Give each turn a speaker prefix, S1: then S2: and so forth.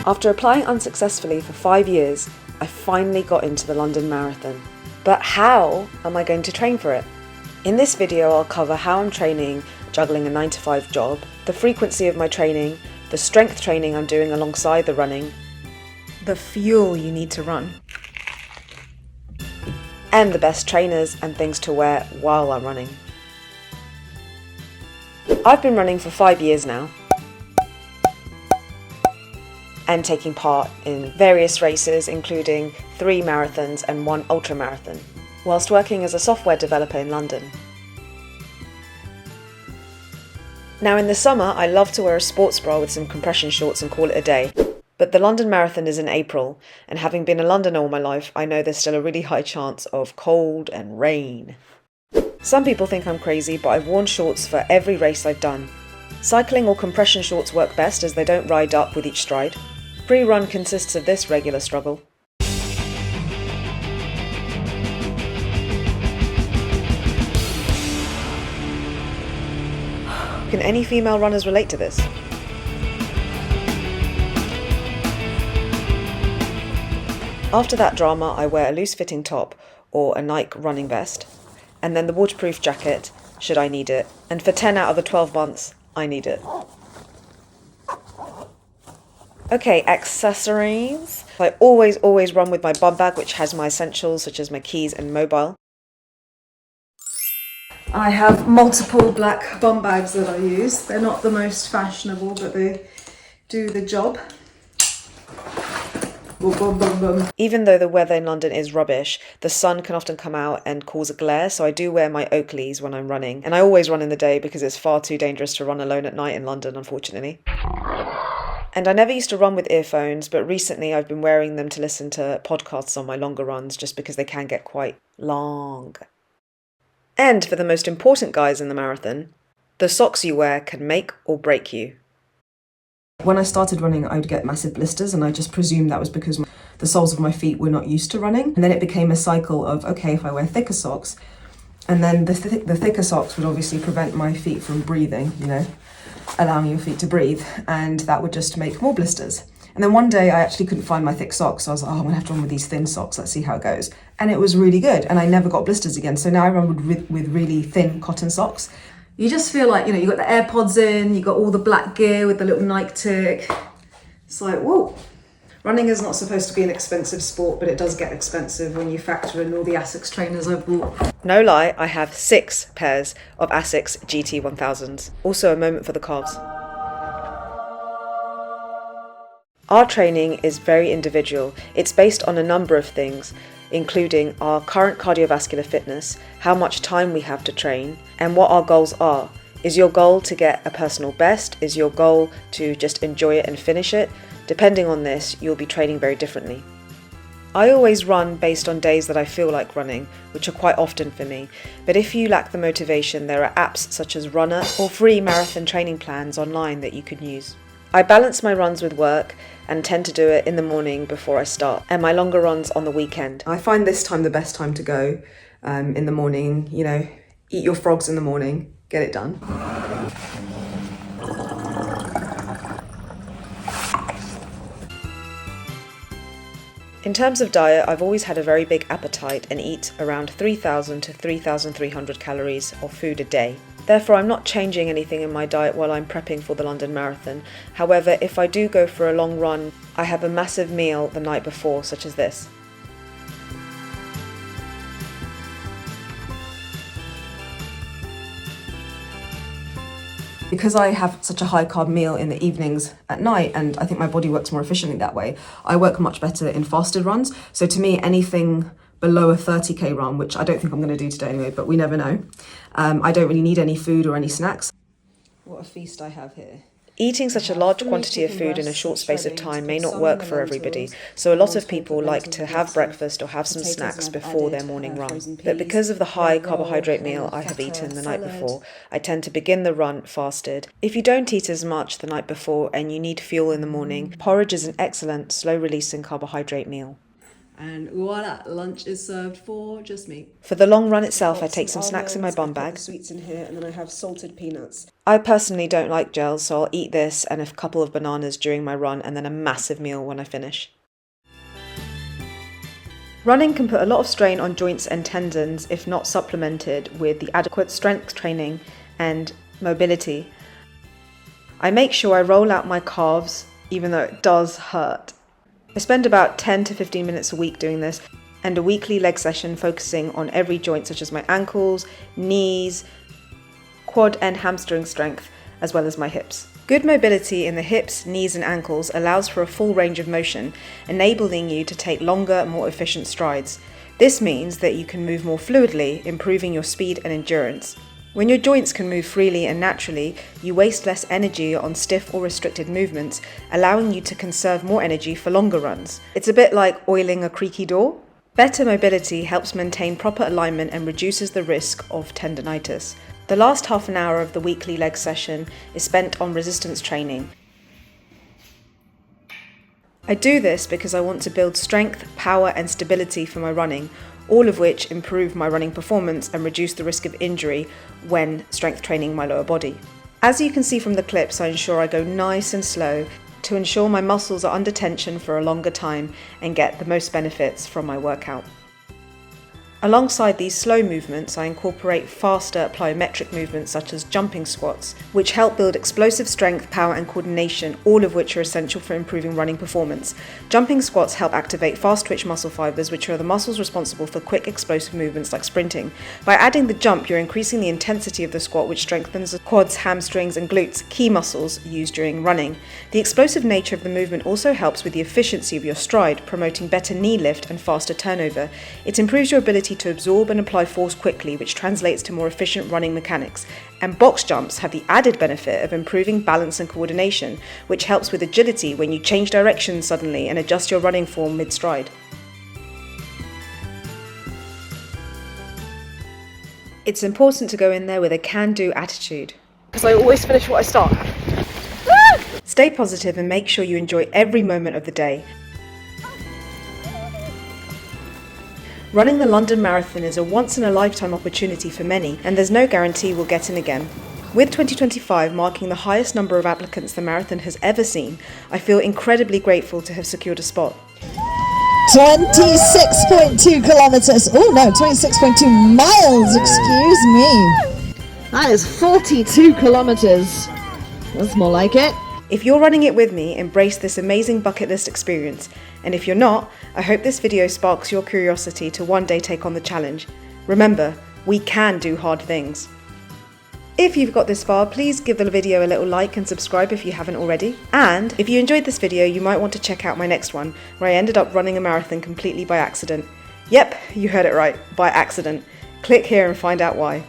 S1: After applying unsuccessfully for 5 years, I finally got into the London Marathon. But how am I going to train for it? In this video, I'll cover how I'm training, juggling a 9-to-5 job, the frequency of my training, the strength training I'm doing alongside the running, the fuel you need to run, and the best trainers and things to wear while I'm running. I've been running for 5 years now and taking part in various races, including 3 marathons and 1 ultramarathon, whilst working as a software developer in London. Now in the summer, I love to wear a sports bra with some compression shorts and call it a day. But the London Marathon is in April, and having been a Londoner all my life, I know there's still a really high chance of cold and rain. Some people think I'm crazy, but I've worn shorts for every race I've done. Cycling or compression shorts work best as they don't ride up with each stride. Pre-run consists of this regular struggle. Can any female runners relate to this? After that drama, I wear a loose-fitting top or a Nike running vest, and then the waterproof jacket, should I need it, and for 10 out of the 12 months, I need it. Okay, accessories. I always run with my bum bag, which has my essentials such as my keys and mobile. I have multiple black bum bags that I use. They're not the most fashionable, but they do the job. Even though the weather in London is rubbish, the sun can often come out and cause a glare, so I do wear my Oakleys when I'm running. And I always run in the day because it's far too dangerous to run alone at night in London, unfortunately. And I never used to run with earphones, but recently I've been wearing them to listen to podcasts on my longer runs just because they can get quite long. And for the most important guys in the marathon, the socks you wear can make or break you. When I started running, I would get massive blisters, and I just presumed that was because the soles of my feet were not used to running. And then it became a cycle of, okay, if I wear thicker socks, and then the thicker socks would obviously prevent my feet from breathing, allowing your feet to breathe, and that would just make more blisters. And then one day I actually couldn't find my thick socks, so I was like, I'm gonna have to run with these thin socks, let's see how it goes. And it was really good, and I never got blisters again. So now I run with really thin cotton socks. You just feel like, you got the AirPods in, you got all the black gear with the little Nike tick. It's like, whoa. Running is not supposed to be an expensive sport, but it does get expensive when you factor in all the ASICS trainers I've bought. No lie, I have 6 pairs of ASICS GT1000s. Also a moment for the calves. Our training is very individual. It's based on a number of things, including our current cardiovascular fitness, how much time we have to train, and what our goals are. Is your goal to get a personal best? Is your goal to just enjoy it and finish it? Depending on this, you'll be training very differently. I always run based on days that I feel like running, which are quite often for me. But if you lack the motivation, there are apps such as Runner or free marathon training plans online that you can use. I balance my runs with work and tend to do it in the morning before I start, and my longer runs on the weekend. I find this time the best time to go in the morning, eat your frogs in the morning, get it done. In terms of diet, I've always had a very big appetite and eat around 3,000 to 3,300 calories of food a day. Therefore, I'm not changing anything in my diet while I'm prepping for the London Marathon. However, if I do go for a long run, I have a massive meal the night before, such as this. Because I have such a high carb meal in the evenings at night, and I think my body works more efficiently that way, I work much better in fasted runs. So to me, anything below a 30k run, which I don't think I'm going to do today anyway, but we never know. I don't really need any food or any snacks. What a feast I have here. Eating such a large quantity of food in a short space of time may not work for everybody, so a lot of people like to have breakfast or have some snacks before their morning run. But because of the high carbohydrate meal I have eaten the night before, I tend to begin the run fasted. If you don't eat as much the night before and you need fuel in the morning, porridge is an excellent slow-releasing carbohydrate meal.
S2: And voila, lunch is served for just me.
S1: For the long run itself, I take some snacks in my bum
S2: I put
S1: bag.
S2: the sweets in here, and then I have salted peanuts.
S1: I personally don't like gels, so I'll eat this and a couple of bananas during my run and then a massive meal when I finish. Running can put a lot of strain on joints and tendons if not supplemented with the adequate strength training and mobility. I make sure I roll out my calves, even though it does hurt. I spend about 10 to 15 minutes a week doing this, and a weekly leg session focusing on every joint such as my ankles, knees, quad and hamstring strength, as well as my hips. Good mobility in the hips, knees and ankles allows for a full range of motion, enabling you to take longer, more efficient strides. This means that you can move more fluidly, improving your speed and endurance. When your joints can move freely and naturally, you waste less energy on stiff or restricted movements, allowing you to conserve more energy for longer runs. It's a bit like oiling a creaky door. Better mobility helps maintain proper alignment and reduces the risk of tendinitis. The last half an hour of the weekly leg session is spent on resistance training. I do this because I want to build strength, power and stability for my running, all of which improve my running performance and reduce the risk of injury when strength training my lower body. As you can see from the clips, I ensure I go nice and slow to ensure my muscles are under tension for a longer time and get the most benefits from my workout. Alongside these slow movements, I incorporate faster plyometric movements such as jumping squats, which help build explosive strength, power and coordination, all of which are essential for improving running performance. Jumping squats help activate fast twitch muscle fibers, which are the muscles responsible for quick explosive movements like sprinting. By adding the jump, you're increasing the intensity of the squat, which strengthens the quads, hamstrings and glutes, key muscles used during running. The explosive nature of the movement also helps with the efficiency of your stride, promoting better knee lift and faster turnover. It improves your ability to absorb and apply force quickly, which translates to more efficient running mechanics. And box jumps have the added benefit of improving balance and coordination, which helps with agility when you change direction suddenly and adjust your running form mid-stride. It's important to go in there with a can-do attitude, because I always finish what I start. Stay positive and make sure you enjoy every moment of the day. Running the London Marathon is a once-in-a-lifetime opportunity for many, and there's no guarantee we'll get in again. With 2025 marking the highest number of applicants the marathon has ever seen, I feel incredibly grateful to have secured a spot.
S3: 26.2 kilometers. Oh no, 26.2 miles, excuse me. That is 42 kilometers. That's more like it.
S1: If you're running it with me, embrace this amazing bucket list experience. And if you're not, I hope this video sparks your curiosity to one day take on the challenge. Remember, we can do hard things. If you've got this far, please give the video a little like and subscribe if you haven't already. And if you enjoyed this video, you might want to check out my next one, where I ended up running a marathon completely by accident. Yep, you heard it right, by accident. Click here and find out why.